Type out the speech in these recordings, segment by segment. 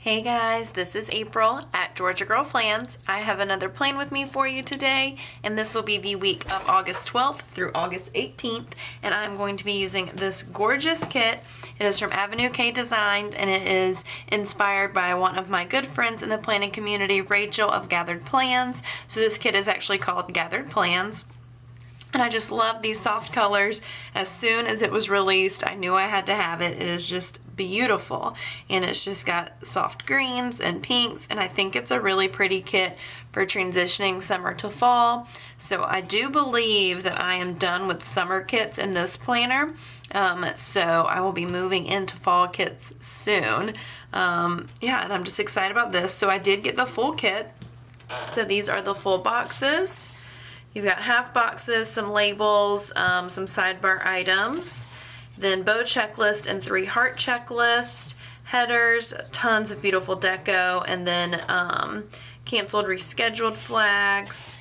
Hey guys, this is April at Georgia Girl Plans. I have another plan with me for you today, and this will be the week of August 12th through August 18th, and I'm going to be using this gorgeous kit. It is from Avenue K Design, and it is inspired by one of my good friends in the planning community, Rachel of Gathered Plans. So this kit is actually called Gathered Plans. And I just love these soft colors. As soon as it was released, I knew I had to have it. It is just beautiful. And it's just got soft greens and pinks. And I think it's a really pretty kit for transitioning summer to fall. So I do believe that I am done with summer kits in this planner. So I will be moving into fall kits soon. And I'm just excited about this. So I did get the full kit. So these are the full boxes. You've got half boxes, some labels, some sidebar items, then bow checklist and 3 heart checklist, headers, tons of beautiful deco, and then canceled, rescheduled flags,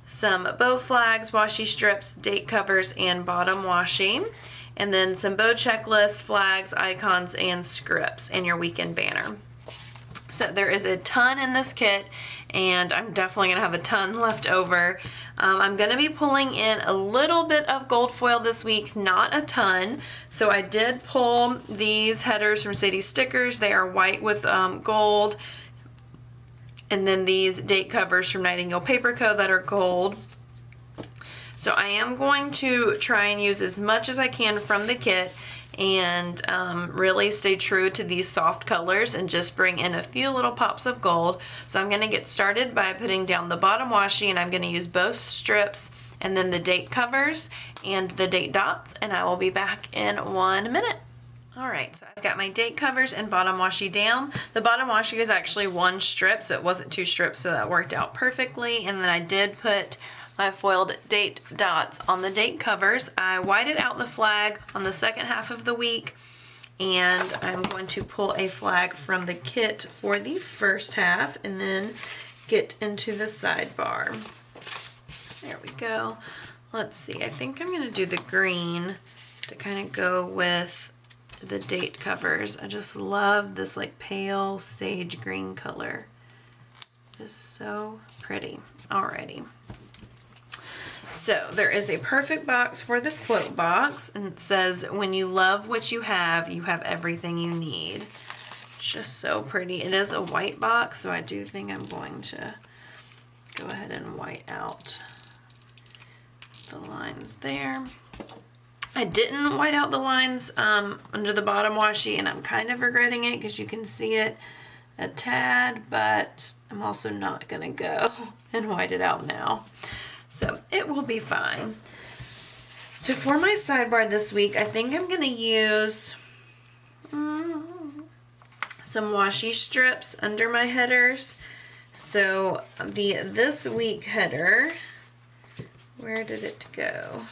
some bow flags, washi strips, date covers, and bottom washi, and then some bow checklist, flags, icons, and scripts, and your weekend banner. So there is a ton in this kit, and I'm definitely going to have a ton left over. I'm going to be pulling in a little bit of gold foil this week, not a ton. So I did pull these headers from Sadie Stickers. They are white with gold. And then these date covers from Nightingale Paper Co. that are gold. So I am going to try and use as much as I can from the kit and really stay true to these soft colors and just bring in a few little pops of gold. So I'm going to get started by putting down the bottom washi, and I'm going to use both strips and then the date covers and the date dots, and I will be back in 1 minute. Alright, so I've got my date covers and bottom washi down. The bottom washi is actually 1 strip, so it wasn't 2 strips, so that worked out perfectly. And then I did put my foiled date dots on the date covers. I whited out the flag on the second half of the week, and I'm going to pull a flag from the kit for the first half and then get into the sidebar. There we go. Let's see, I think I'm going to do the green to kind of go with the date covers. I just love this like pale sage green color. It's so pretty. Alrighty. So there is a perfect box for the quote box, and it says, when you love what you have everything you need. Just so pretty. It is a white box, so I do think I'm going to go ahead and white out the lines there. I didn't white out the lines under the bottom washi, and I'm kind of regretting it because you can see it a tad, but I'm also not going to go and white it out now. So it will be fine. So for my sidebar this week, I think I'm going to use some washi strips under my headers. So the this week header, where did it go?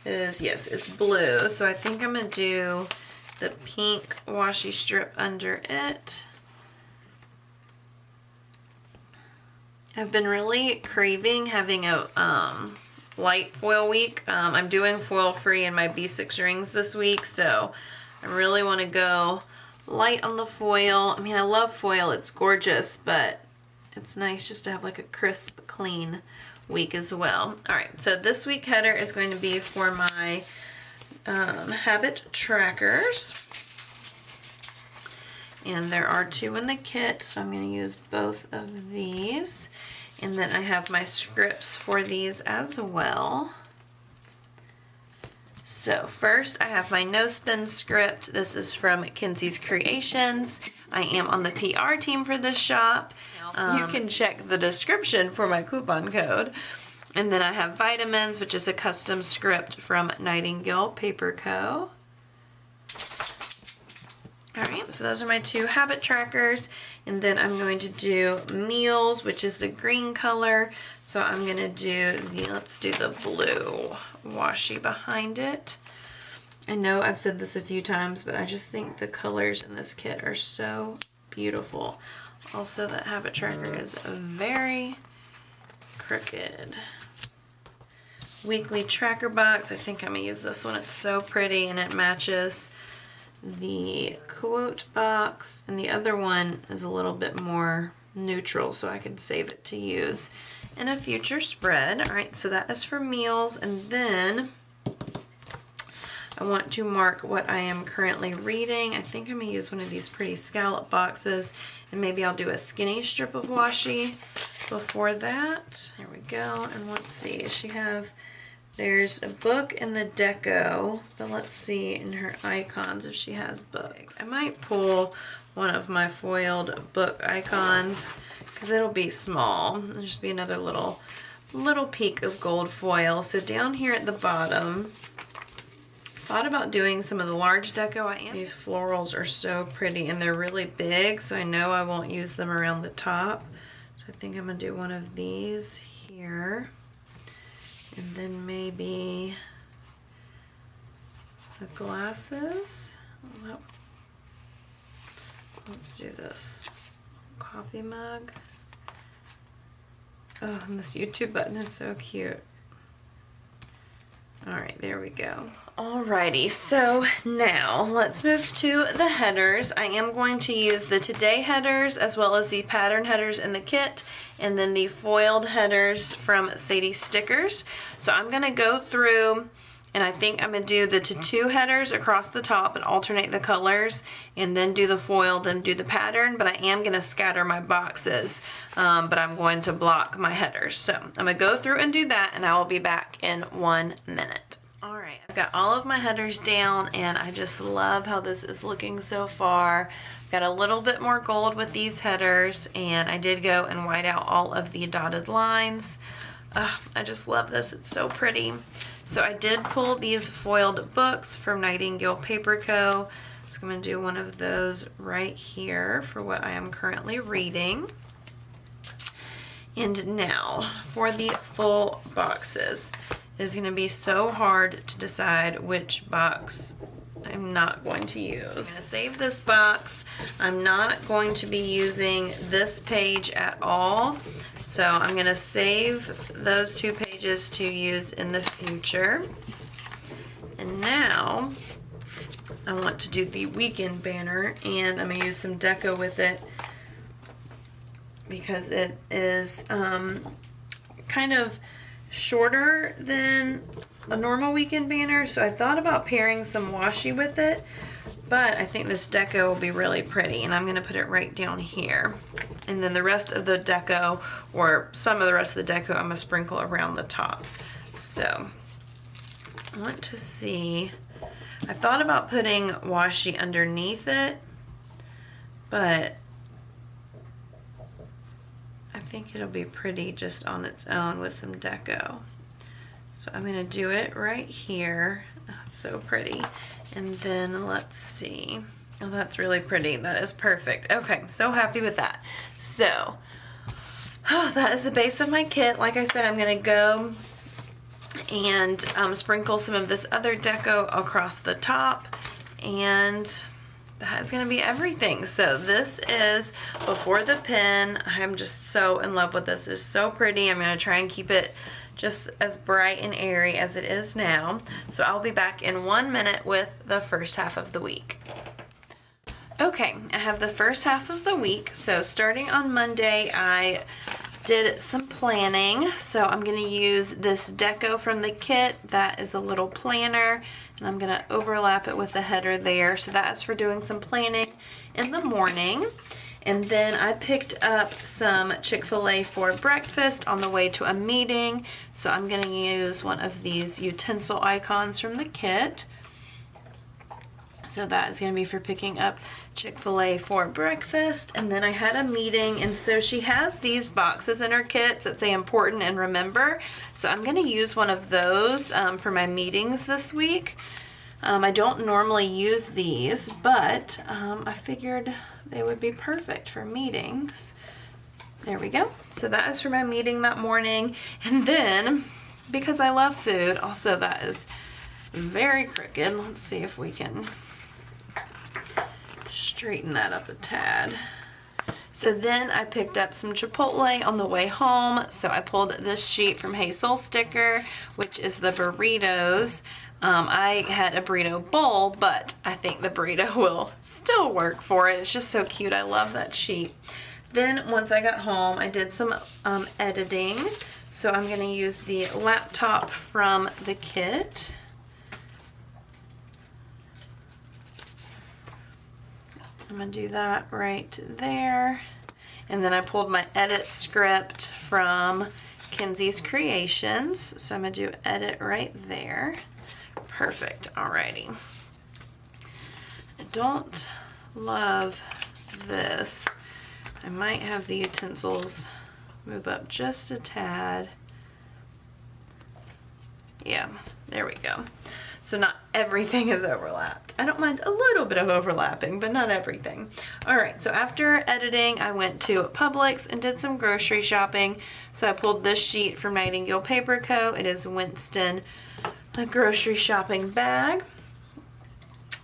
Yes, it's blue. So I think I'm going to do the pink washi strip under it. I've been really craving having a light foil week. I'm doing foil free in my B6 rings this week, so I really want to go light on the foil. I mean, I love foil, it's gorgeous, but it's nice just to have like a crisp, clean week as well. Alright, so this week header is going to be for my habit trackers. And there are 2 in the kit, so I'm going to use both of these. And then I have my scripts for these as well. So first I have my no spin script. This is from Kinsey's Creations. I am on the PR team for this shop. You can check the description for my coupon code. And then I have Vitamins, which is a custom script from Nightingale Paper Co. Alright, so those are my 2 habit trackers, and then I'm going to do meals, which is the green color. So I'm going to do let's do the blue washi behind it. I know I've said this a few times, but I just think the colors in this kit are so beautiful. Also, that habit tracker is very crooked. Weekly tracker box, I think I'm going to use this one. It's so pretty and it matches the quote box, and the other one is a little bit more neutral, so I could save it to use in a future spread. All right, so that is for meals, and then I want to mark what I am currently reading. I think I'm gonna use one of these pretty scallop boxes, and maybe I'll do a skinny strip of washi before that. There we go, and let's see, there's a book in the deco, but let's see in her icons if she has books. I might pull one of my foiled book icons because it'll be small. It'll just be another little peak of gold foil. So down here at the bottom, thought about doing some of the large deco. These florals are so pretty and they're really big, so I know I won't use them around the top. So I think I'm gonna do one of these here. And then maybe the glasses. Let's do this. Coffee mug. Oh, and this YouTube button is so cute. All right, there we go. Alrighty, so now let's move to the headers. I am going to use the Today headers as well as the pattern headers in the kit, and then the foiled headers from Sadie Stickers. So I'm gonna go through, and I think I'm gonna do the two headers across the top and alternate the colors, and then do the foil, then do the pattern, but I am gonna scatter my boxes, but I'm going to block my headers. So I'm gonna go through and do that, and I will be back in 1 minute. All right, I've got all of my headers down, and I just love how this is looking so far. Got a little bit more gold with these headers, and I did go and white out all of the dotted lines. I just love this, it's so pretty. So I did pull these foiled books from Nightingale Paper Co. So I'm going to do one of those right here for what I am currently reading. And now for the full boxes. It is going to be so hard to decide which box I'm not going to use. I'm going to save this box. I'm not going to be using this page at all. So I'm going to save those 2 pages to use in the future. And now I want to do the weekend banner, and I'm going to use some deco with it because it is kind of shorter than a normal weekend banner, so I thought about pairing some washi with it, but I think this deco will be really pretty, and I'm going to put it right down here. And then the rest of the deco, or some of the rest of the deco, I'm going to sprinkle around the top. So I want to see, I thought about putting washi underneath it, but I think it'll be pretty just on its own with some deco. So I'm going to do it right here. Oh, it's so pretty. And then let's see. Oh, that's really pretty. That is perfect. Okay, I'm so happy with that. So, that is the base of my kit. Like I said, I'm going to go and sprinkle some of this other deco across the top, and that is going to be everything. So this is before the pin. I'm just so in love with this. It's so pretty. I'm going to try and keep it just as bright and airy as it is now. So I'll be back in 1 minute with the first half of the week. Okay, I have the first half of the week. So starting on Monday, I did some planning. So I'm going to use this deco from the kit. That is a little planner, and I'm going to overlap it with the header there. So that is for doing some planning in the morning. And then I picked up some Chick-fil-A for breakfast on the way to a meeting. So I'm going to use one of these utensil icons from the kit. So that is going to be for picking up Chick-fil-A for breakfast. And then I had a meeting, and so she has these boxes in her kits that say important and remember. So I'm going to use one of those for my meetings this week. I don't normally use these, but I figured they would be perfect for meetings. There we go. So that is for my meeting that morning. And then, because I love food, also that is very crooked. Let's see if we can straighten that up a tad. So then I picked up some Chipotle on the way home. So I pulled this sheet from Hey Soul Sticker, which is the burritos. I had a burrito bowl, but I think the burrito will still work for it. It's just so cute. I love that sheet. Then once I got home, I did some editing. So I'm going to use the laptop from the kit. I'm going to do that right there. And then I pulled my edit script from Kenzie's Creations. So I'm going to do edit right there. Perfect. Alrighty. I don't love this. I might have the utensils move up just a tad. Yeah, there we go. So not everything is overlapped. I don't mind a little bit of overlapping, but not everything. All right, so after editing, I went to Publix and did some grocery shopping. So I pulled this sheet from Nightingale Paper Co. It is Winston, a grocery shopping bag.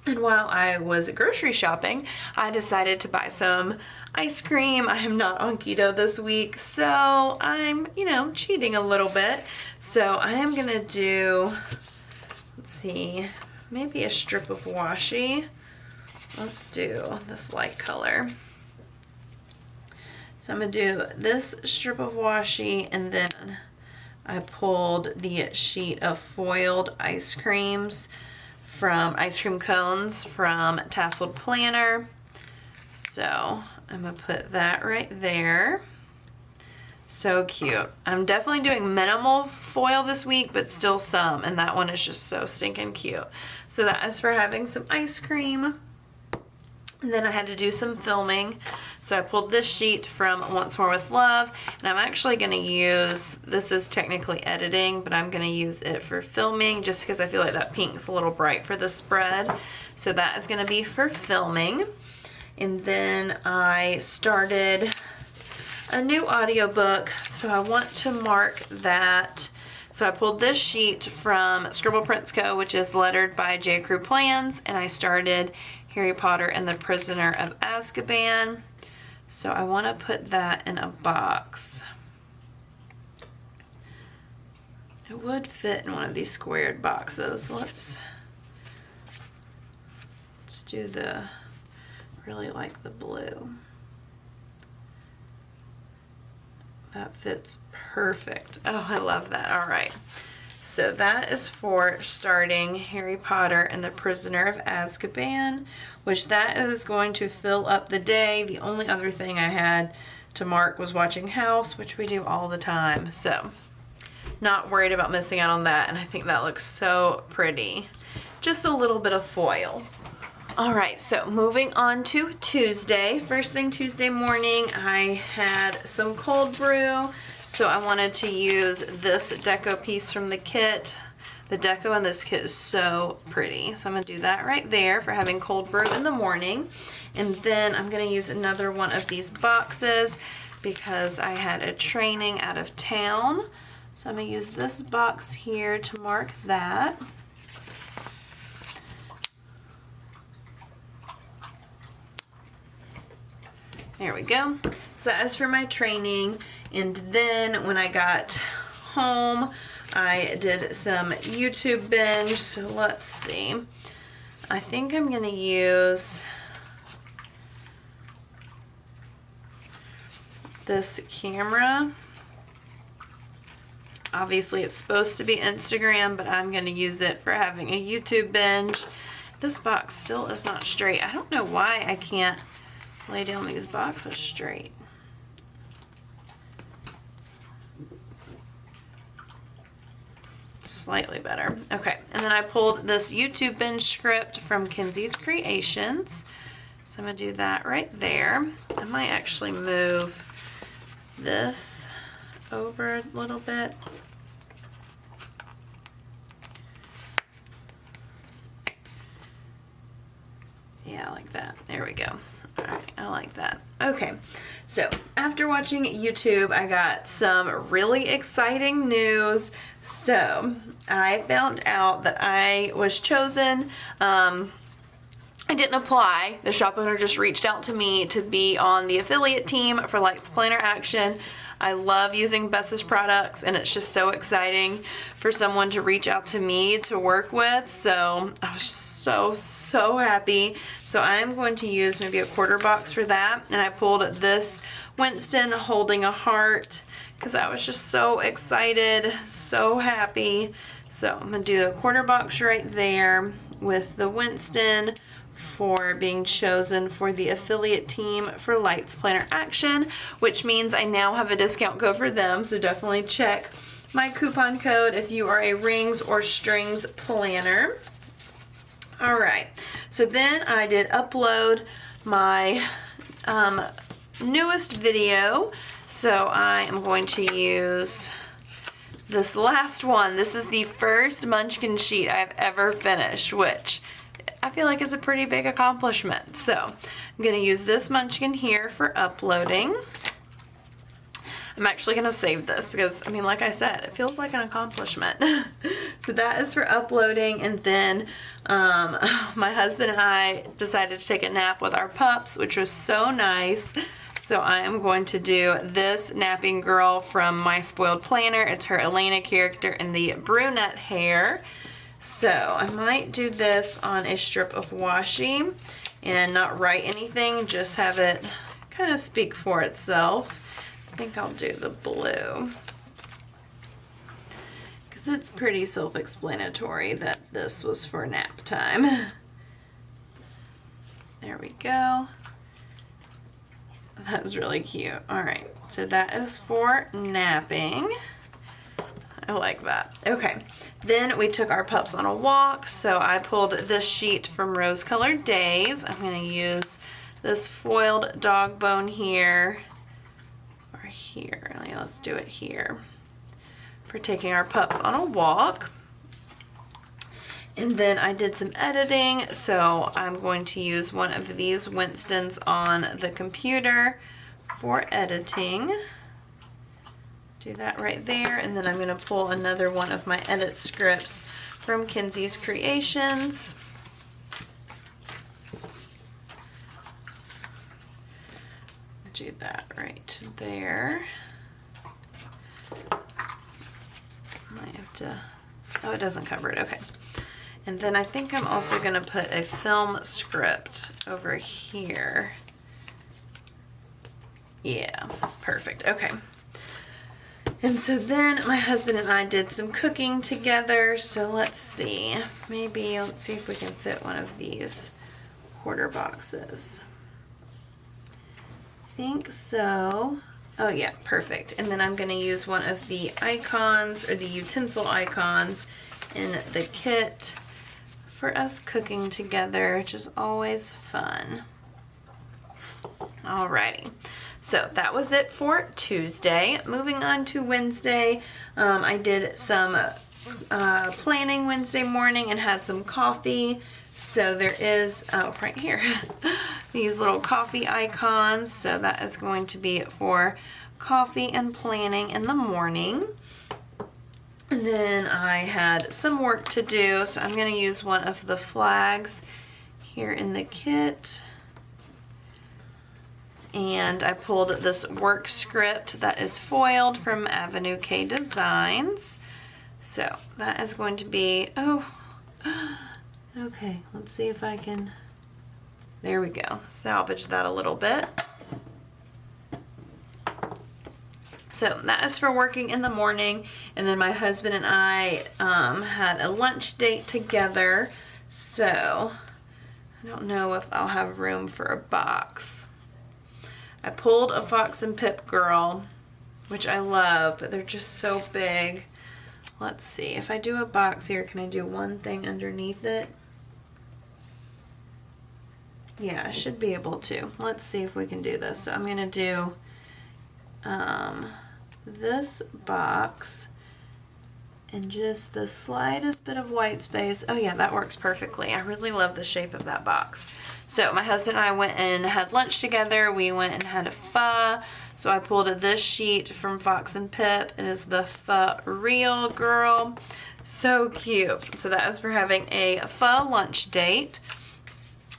And while I was grocery shopping, I decided to buy some ice cream. I am not on keto this week, so I'm, cheating a little bit. So I am gonna do, let's see, maybe a strip of washi. Let's do this light color. So I'm gonna do this strip of washi, and then I pulled the sheet of foiled ice cream cones from Tasseled Planner. So I'm gonna put that right there. So cute. I'm definitely doing minimal foil this week, but still some, and that one is just so stinking cute. So that is for having some ice cream. And then I had to do some filming. So I pulled this sheet from Once More with Love, and I'm actually gonna use, this is technically editing, but I'm gonna use it for filming just because I feel like that pink's a little bright for the spread. So that is gonna be for filming. And then I started a new audiobook, so I want to mark that. So I pulled this sheet from Scribble Prints Co., which is lettered by J. Crew Plans, and I started Harry Potter and the Prisoner of Azkaban. So I want to put that in a box. It would fit in one of these squared boxes. Let's do the, really like the blue. That fits perfect. Oh, I love that. All right. So that is for starting Harry Potter and the Prisoner of Azkaban, which that is going to fill up the day. The only other thing I had to mark was watching House, which we do all the time. So not worried about missing out on that. And I think that looks so pretty. Just a little bit of foil. All right, so moving on to Tuesday. First thing Tuesday morning, I had some cold brew. So I wanted to use this deco piece from the kit. The deco in this kit is so pretty. So I'm gonna do that right there for having cold brew in the morning. And then I'm gonna use another one of these boxes because I had a training out of town. So I'm gonna use this box here to mark that. There we go. So that is for my training. And then when I got home, I did some YouTube binge. So let's see. I think I'm going to use this camera. Obviously it's supposed to be Instagram, but I'm going to use it for having a YouTube binge. This box still is not straight. I don't know why I can't lay down these boxes straight. Slightly better. Okay, and then I pulled this YouTube binge script from Kenzie's Creations. So I'm gonna do that right there. I might actually move this over a little bit. Yeah, like that. There we go. All right, I like that. Okay, so after watching YouTube, I got some really exciting news. So I found out that I was chosen. I I didn't apply. The shop owner just reached out to me to be on the affiliate team for Lights Planner Action. I love using Bess's products, and it's just so exciting for someone to reach out to me to work with. So I was so happy. So I'm going to use maybe a quarter box for that. And I pulled this Winston holding a heart because I was just so excited, so happy. So I'm going to do the quarter box right there with the Winston for being chosen for the affiliate team for Lights Planner Action, which means I now have a discount code for them, so definitely check my coupon code if you are a rings or strings planner. All right, so then I did upload my newest video, so I am going to use this last one. This is the first Munchkin sheet I've ever finished, which I feel like is a pretty big accomplishment. So I'm going to use this Munchkin here for uploading. I'm actually going to save this because, I mean, like I said, it feels like an accomplishment. So that is for uploading. And then my husband and I decided to take a nap with our pups, which was so nice. So I am going to do this napping girl from My Spoiled Planner. It's her Elena character in the brunette hair. So I might do this on a strip of washi and not write anything, just have it kind of speak for itself. I think I'll do the blue because it's pretty self-explanatory that this was for nap time. There we go. That was really cute. All right, so that is for napping. I like that. Okay, then we took our pups on a walk. So I pulled this sheet from Rose Colored Days. I'm going to use this foiled dog bone here, or here. Let's do it here for taking our pups on a walk. And then I did some editing, so I'm going to use one of these Winstons on the computer for editing. Do that right there, and then I'm going to pull another one of my edit scripts from Kenzie's Creations. Do that right there. Might have to, oh, it doesn't cover it, okay. And then I think I'm also going to put a film script over here. Yeah, perfect, okay. And so then my husband and I did some cooking together. So let's see, maybe let's see if we can fit one of these quarter boxes. I think so. Oh yeah, perfect. And then I'm going to use one of the icons or the utensil icons in the kit for us cooking together, which is always fun. Alrighty. So that was it for Tuesday. Moving on to Wednesday, I did some planning Wednesday morning and had some coffee. So there is, oh, right here, these little coffee icons. So that is going to be for coffee and planning in the morning. And then I had some work to do, so I'm going to use one of the flags here in the kit. And I pulled this work script that is foiled from Avenue K Designs. So that is going to be, oh, okay, let's see if I can, there we go, salvage that a little bit. So that is for working in the morning, and then my husband and I had a lunch date together, so I don't know if I'll have room for a box. I pulled a Fox and Pip girl, which I love, but they're just so big. Let's see, if I do a box here, can I do one thing underneath it? Yeah, I should be able to. Let's see if we can do this. So I'm going to do this box and just the slightest bit of white space. Oh yeah, that works perfectly. I really love the shape of that box. So my husband and I went and had lunch together. We went and had a pho. So I pulled this sheet from Fox and Pip. It is the Pho Real Girl. So cute. So that is for having a pho lunch date.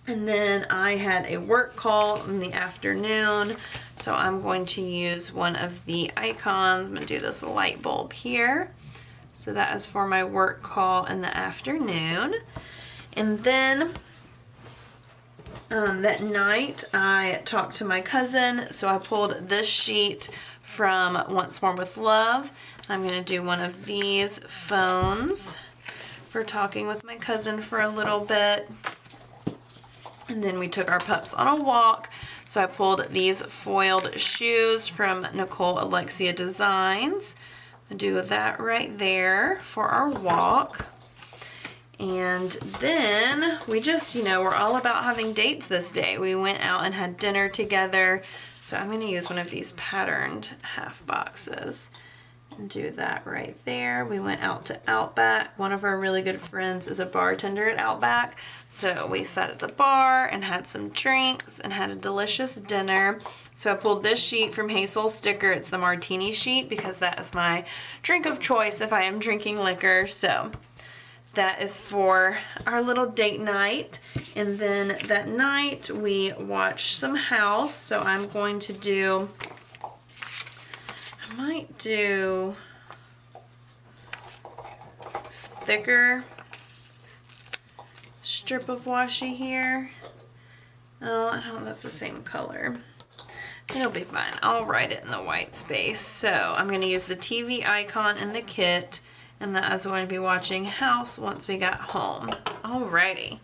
And then I had a work call in the afternoon, so I'm going to use one of the icons. I'm going to do this light bulb here. So that is for my work call in the afternoon. And then that night I talked to my cousin, so I pulled this sheet from Once More with Love. I'm going to do one of these phones for talking with my cousin for a little bit. And then we took our pups on a walk. So I pulled these foiled shoes from Nicole Alexia Designs. I'll do that right there for our walk. And then we just, we're all about having dates this day. We went out and had dinner together. So I'm going to use one of these patterned half boxes and do that right there. We went out to Outback. One of our really good friends is a bartender at Outback. So we sat at the bar and had some drinks and had a delicious dinner. So I pulled this sheet from Hazel Sticker. It's the martini sheet because that is my drink of choice if I am drinking liquor. So that is for our little date night. And then that night we watched some House. So I'm going to do, I might do thicker strip of washi here. Oh, I don't know, that's the same color. It'll be fine. I'll write it in the white space. So I'm going to use the TV icon in the kit, and that is going to be watching House once we got home. Alrighty.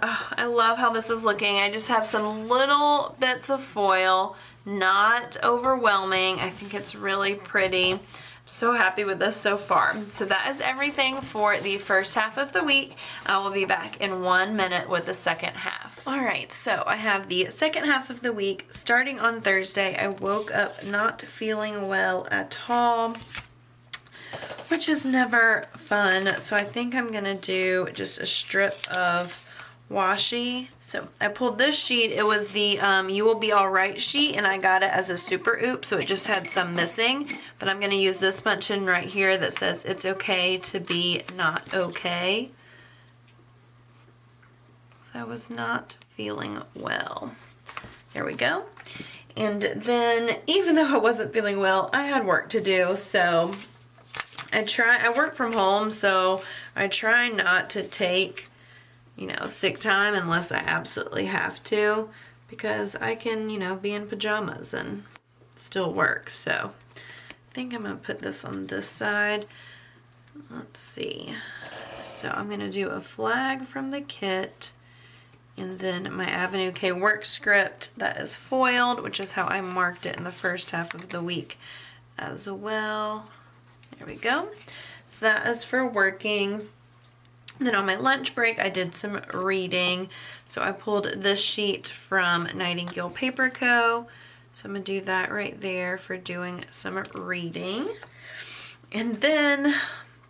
Oh, I love how this is looking. I just have some little bits of foil, not overwhelming. I think it's really pretty. So happy with this so far. So that is everything for the first half of the week. I will be back in 1 minute with the second half. All right, so I have the second half of the week starting on Thursday. I woke up not feeling well at all, which is never fun. So I think I'm gonna do just a strip of washi. So I pulled this sheet. It was the You Will Be Alright sheet, and I got it as a super oop, so it just had some missing. But I'm going to use this punch in right here that says it's okay to be not okay. So I was not feeling well. There we go. And then even though I wasn't feeling well, I had work to do. So I work from home, so I try not to take sick time unless I absolutely have to, because I can, be in pajamas and still work. So I think I'm going to put this on this side. Let's see. So I'm going to do a flag from the kit, and then my Avenue K work script that is foiled, which is how I marked it in the first half of the week as well. There we go. So that is for working. Then on my lunch break, I did some reading. So I pulled this sheet from Nightingale Paper Co. So I'm going to do that right there for doing some reading. And then,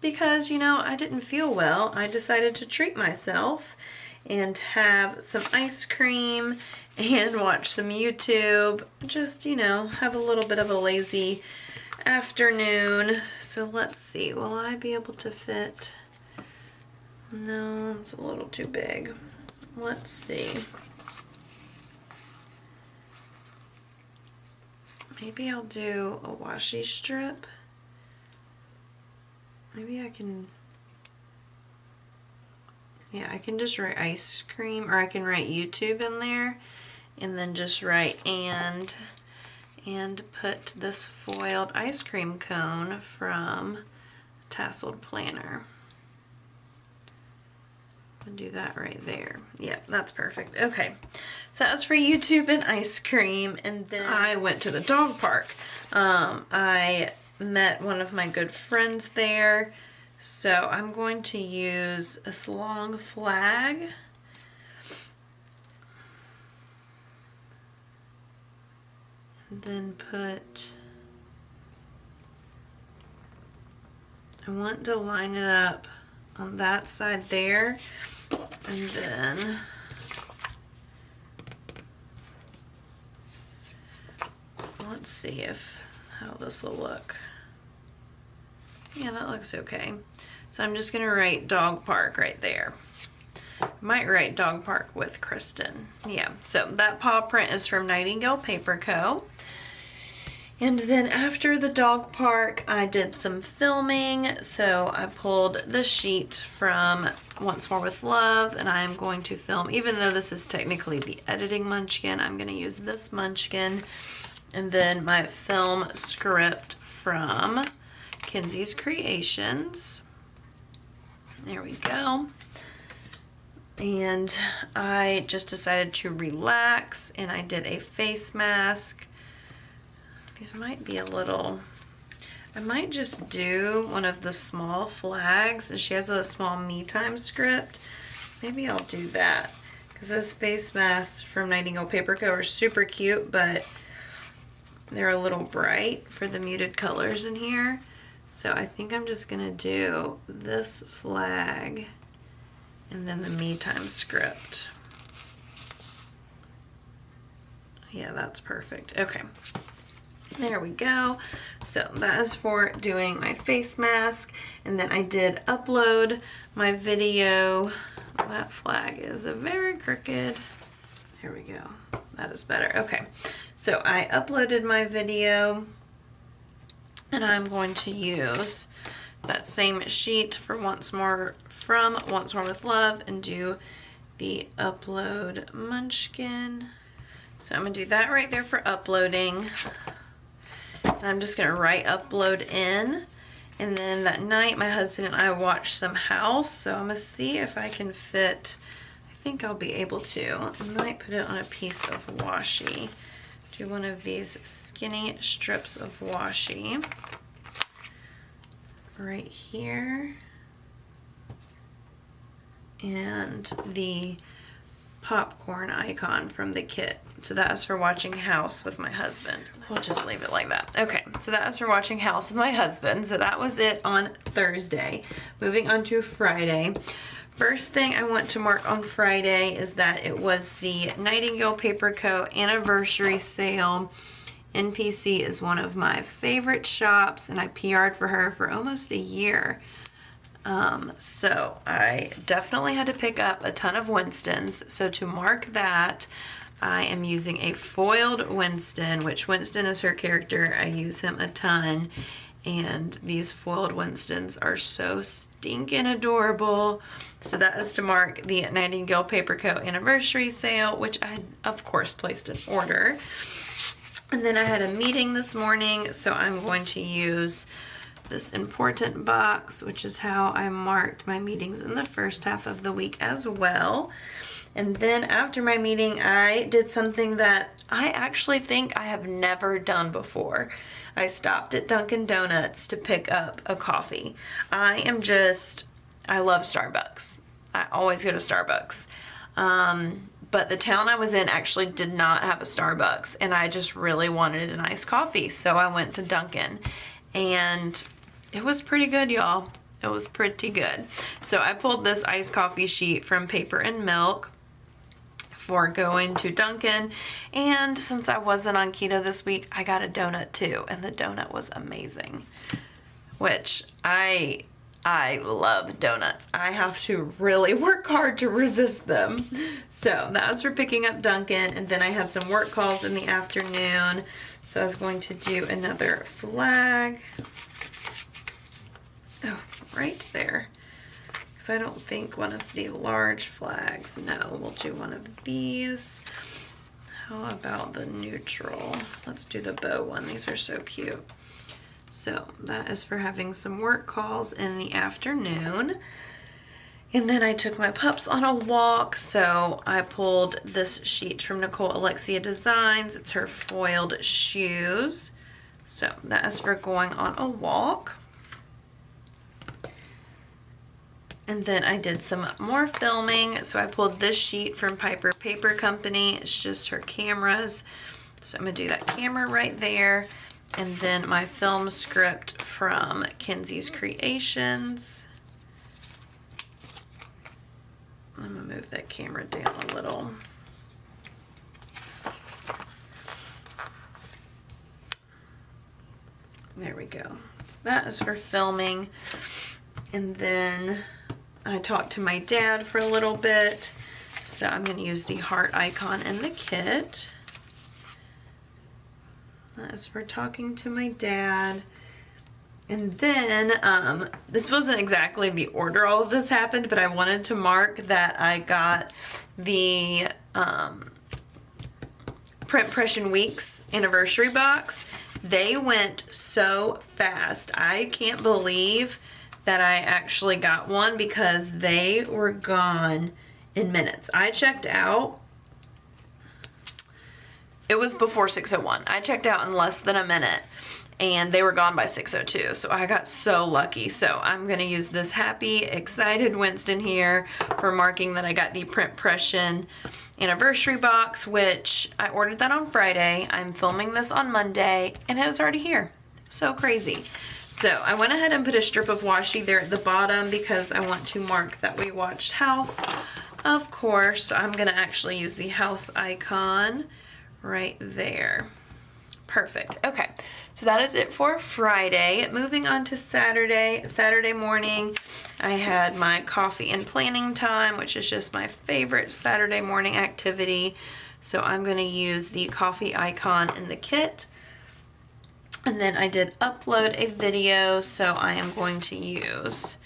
because, I didn't feel well, I decided to treat myself and have some ice cream and watch some YouTube. Just, have a little bit of a lazy afternoon. So let's see, will I be able to fit? No, it's a little too big. Let's see. Maybe I'll do a washi strip. Maybe I can, I can just write ice cream, or I can write YouTube in there, and then just write and put this foiled ice cream cone from Tasseled Planner. And do that right there. Yep, that's perfect. Okay, so that was for YouTube and ice cream. And then I went to the dog park. I met one of my good friends there. So I'm going to use this long flag. And then I want to line it up on that side there, and then let's see how this will look. Yeah, that looks okay. So I'm just gonna write dog park right there. Might write dog park with Kristen. Yeah, so that paw print is from Nightingale Paper Co. And then after the dog park, I did some filming. So I pulled the sheet from Once More with Love, and I am going to film, even though this is technically the editing munchkin, I'm going to use this munchkin. And then my film script from Kenzie's Creations. There we go. And I just decided to relax, and I did a face mask. These might be a little, I might just do one of the small flags. And she has a small me time script. Maybe I'll do that, because those face masks from Nightingale Paper Co. are super cute, but they're a little bright for the muted colors in here. So I think I'm just gonna do this flag and then the me time script. Yeah, that's perfect. Okay. There we go. So that is for doing my face mask. And then I did upload my video. That flag is very crooked. There we go. That is better. Okay. So I uploaded my video, and I'm going to use that same sheet for Once More with Love and do the upload munchkin. So I'm going to do that right there for uploading. And I'm just going to write upload in. And then that night, my husband and I watched some House. So I'm going to see if I can fit, I think I'll be able to. I might put it on a piece of washi. Do one of these skinny strips of washi right here. And the popcorn icon from the kit. So that is for watching House with my husband. We'll just leave it like that. Okay, so that is for watching House with my husband. So that was it on Thursday. Moving on to Friday. First thing I want to mark on Friday is that it was the Nightingale Paper Co. anniversary sale. NPC is one of my favorite shops, and I PR'd for her for almost a year. So I definitely had to pick up a ton of Winstons. So to mark that, I am using a foiled Winston, which Winston is her character. I use him a ton. And these foiled Winstons are so stinking adorable. So that is to mark the Nightingale Paper Co. anniversary sale, which I, of course, placed an order. And then I had a meeting this morning, so I'm going to use this important box, which is how I marked my meetings in the first half of the week as well. And then after my meeting, I did something that I actually think I have never done before. I stopped at Dunkin' Donuts to pick up a coffee. I love Starbucks. I always go to Starbucks. But the town I was in actually did not have a Starbucks, and I just really wanted a nice coffee. So I went to Dunkin', and it was pretty good, y'all. It was pretty good. So I pulled this iced coffee sheet from Paper and Milk for going to Dunkin', and since I wasn't on keto this week, I got a donut too, and the donut was amazing, which I love donuts. I have to really work hard to resist them. So that was for picking up Dunkin', and then I had some work calls in the afternoon, so I was going to do another flag. Oh, right there. Because I don't think one of the large flags. No, we'll do one of these. How about the neutral? Let's do the bow one. These are so cute. So that is for having some work calls in the afternoon. And then I took my pups on a walk. So I pulled this sheet from Nicole Alexia Designs. It's her foiled shoes. So that is for going on a walk. And then I did some more filming. So I pulled this sheet from Piper Paper Company. It's just her cameras. So I'm going to do that camera right there. And then my film script from Kenzie's Creations. I'm going to move that camera down a little. There we go. That is for filming. And then I talked to my dad for a little bit. So I'm going to use the heart icon in the kit. That is for talking to my dad. And then, this wasn't exactly the order all of this happened, but I wanted to mark that I got the Print Impression Weeks anniversary box. They went so fast. I can't believe that I actually got one because they were gone in minutes. I checked out. It was before 6:01. I checked out in less than a minute and they were gone by 6:02. So I got so lucky. So I'm going to use this happy, excited Winston here for marking that I got the Print Impression anniversary box, which I ordered that on Friday. I'm filming this on Monday and it was already here. So crazy. So I went ahead and put a strip of washi there at the bottom because I want to mark that we watched House, of course. So I'm going to actually use the house icon right there. Perfect. Okay, so that is it for Friday. Moving on to Saturday. Saturday morning, I had my coffee and planning time, which is just my favorite Saturday morning activity. So I'm going to use the coffee icon in the kit. And then I did upload a video, so I am going to use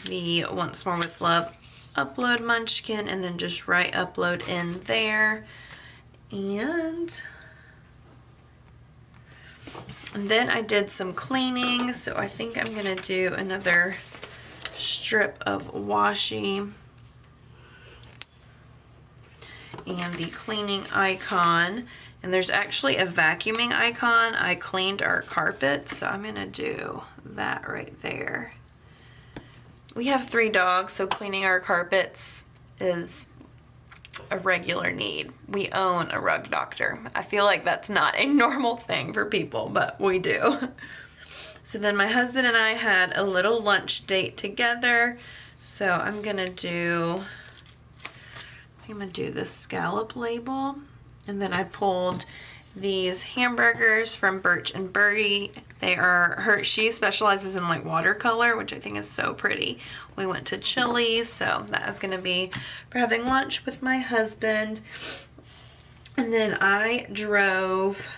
the Once More with Love upload munchkin and then just write upload in there. And then I did some cleaning, so I think I'm going to do another strip of washi and the cleaning icon. And there's actually a vacuuming icon. I cleaned our carpet, so I'm going to do that right there. We have 3 dogs, so cleaning our carpets is a regular need. We own a rug doctor. I feel like that's not a normal thing for people, but we do. So then my husband and I had a little lunch date together. So I'm gonna do this scallop label. And then I pulled these hamburgers from Birch and Birdie. She specializes in like watercolor, which I think is so pretty. We went to Chili's, so that is gonna be for having lunch with my husband. And then I drove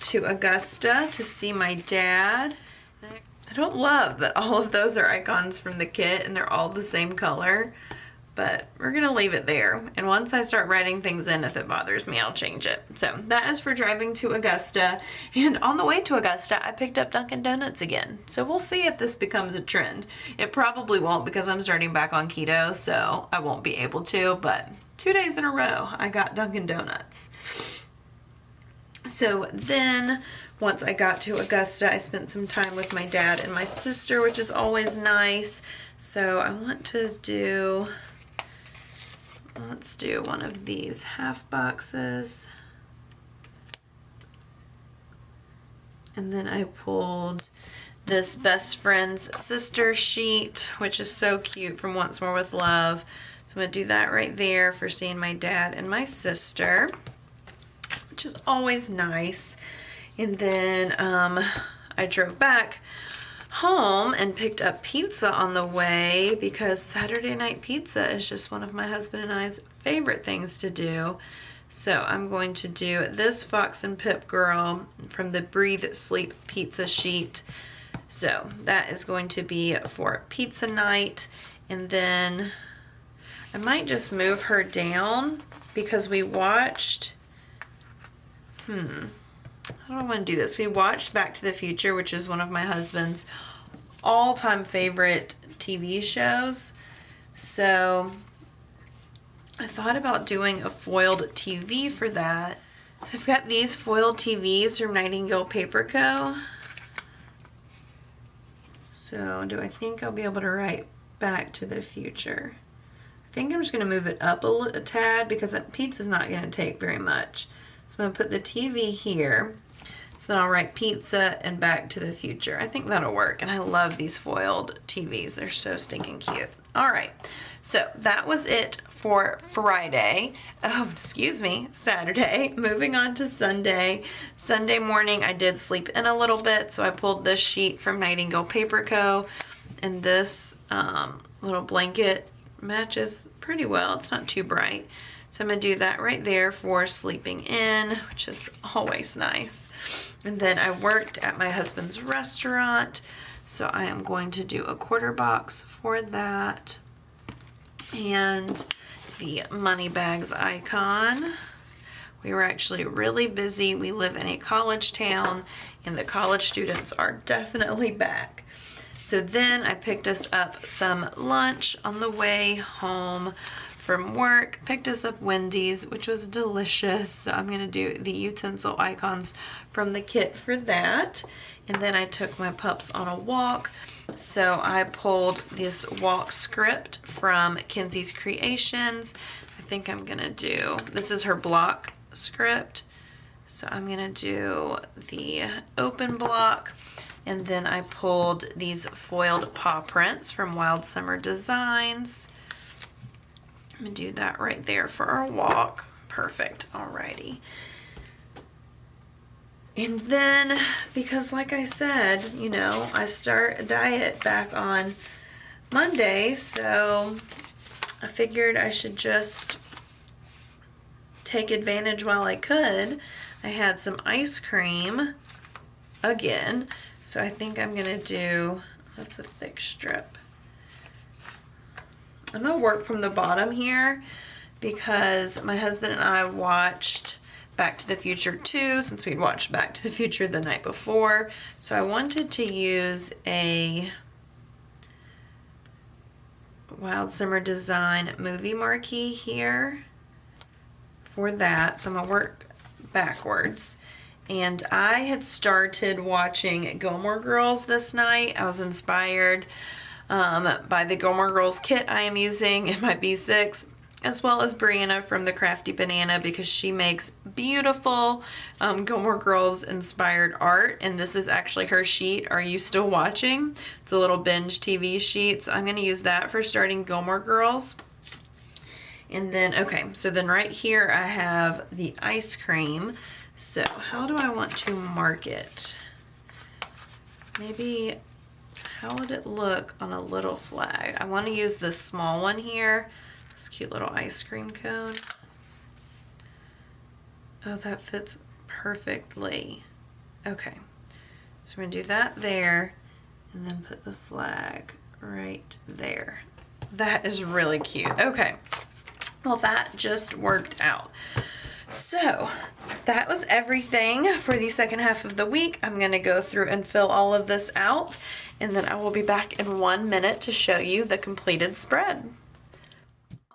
to Augusta to see my dad. I don't love that all of those are icons from the kit and they're all the same color, but we're gonna leave it there. And once I start writing things in, if it bothers me, I'll change it. So that is for driving to Augusta. And on the way to Augusta, I picked up Dunkin' Donuts again. So we'll see if this becomes a trend. It probably won't because I'm starting back on keto, so I won't be able to, but 2 days in a row, I got Dunkin' Donuts. So then once I got to Augusta, I spent some time with my dad and my sister, which is always nice. So I want to do, let's do one of these half boxes. And then I pulled this best friend's sister sheet, which is so cute, from Once More with Love. So I'm gonna do that right there for seeing my dad and my sister, which is always nice. And then I drove back home and picked up pizza on the way because Saturday night pizza is just one of my husband and I's favorite things to do. So I'm going to do this Fox and Pip Girl from the Breathe Sleep pizza sheet. So that is going to be for pizza night. And then I might just move her down because we watched, how do I want to do this? We watched Back to the Future, which is one of my husband's all-time favorite TV shows. So I thought about doing a foiled TV for that. So I've got these foiled TVs from Nightingale Paper Co. So do I think I'll be able to write Back to the Future? I think I'm just going to move it up a tad because pizza's not going to take very much. So I'm going to put the TV here. So then I'll write pizza and Back to the Future. I think that'll work. And I love these foiled TVs. They're so stinking cute. All right. So that was it for Friday. Saturday. Moving on to Sunday. Sunday morning, I did sleep in a little bit. So I pulled this sheet from Nightingale Paper Co. And this little blanket matches pretty well. It's not too bright. So I'm going to do that right there for sleeping in, which is always nice. And then I worked at my husband's restaurant, so I am going to do a quarter box for that. And the money bags icon. We were actually really busy. We live in a college town, and the college students are definitely back. So then I picked us up some lunch on the way home from work, picked us up Wendy's, which was delicious. So I'm going to do the utensil icons from the kit for that. And then I took my pups on a walk. So I pulled this walk script from Kenzie's Creations. I think I'm going to do, this is her block script. So I'm going to do the open block. And then I pulled these foiled paw prints from Wild Summer Designs. I'm going to do that right there for our walk. Perfect. Alrighty. And then, because like I said, you know, I start a diet back on Monday, so I figured I should just take advantage while I could. I had some ice cream again, so I think I'm going to do, that's a thick strip. I'm going to work from the bottom here because my husband and I watched Back to the Future 2 since we'd watched Back to the Future the night before. So I wanted to use a Wild Summer Design movie marquee here for that. So I'm going to work backwards. And I had started watching Gilmore Girls this night. I was inspired by the Gilmore Girls kit I am using in my B6, as well as Brianna from the Crafty Banana, because she makes beautiful Gilmore Girls inspired art, and this is actually her sheet, Are You Still Watching? It's a little binge TV sheet, so I'm going to use that for starting Gilmore Girls. And then, okay, so then right here I have the ice cream. So how do I want to mark it? Maybe, how would it look on a little flag? I want to use this small one here. This cute little ice cream cone. Oh, that fits perfectly. Okay, so we're going to do that there and then put the flag right there. That is really cute. Okay, well that just worked out. So that was everything for the second half of the week. I'm going to go through and fill all of this out, and then I will be back in 1 minute to show you the completed spread.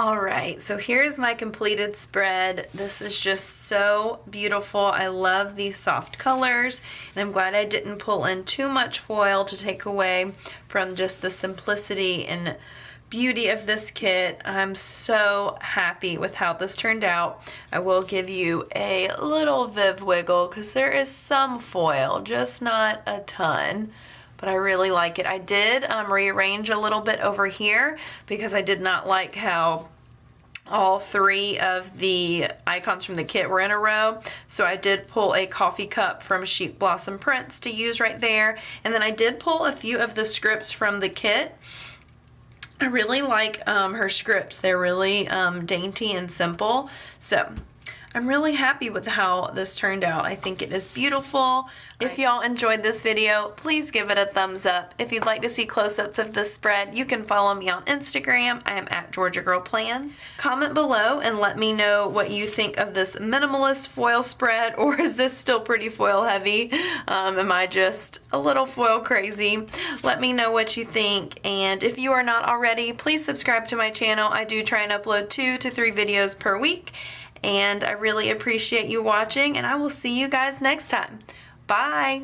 Alright, so here's my completed spread. This is just so beautiful. I love these soft colors, and I'm glad I didn't pull in too much foil to take away from just the simplicity and beauty of this kit. I'm so happy with how this turned out. I will give you a little Viv wiggle because there is some foil, just not a ton. But I really like it. I did rearrange a little bit over here because I did not like how all three of the icons from the kit were in a row. So I did pull a coffee cup from Sheep Blossom Prints to use right there. And then I did pull a few of the scripts from the kit. I really like her scripts. They're really dainty and simple. So I'm really happy with how this turned out. I think it is beautiful. If y'all enjoyed this video, please give it a thumbs up. If you'd like to see close-ups of this spread, you can follow me on Instagram. I am at Georgia Girl Plans. Comment below and let me know what you think of this minimalist foil spread, or is this still pretty foil heavy? Am I just a little foil crazy? Let me know what you think, and if you are not already, please subscribe to my channel. I do try and upload 2 to 3 videos per week. And I really appreciate you watching, and I will see you guys next time. Bye!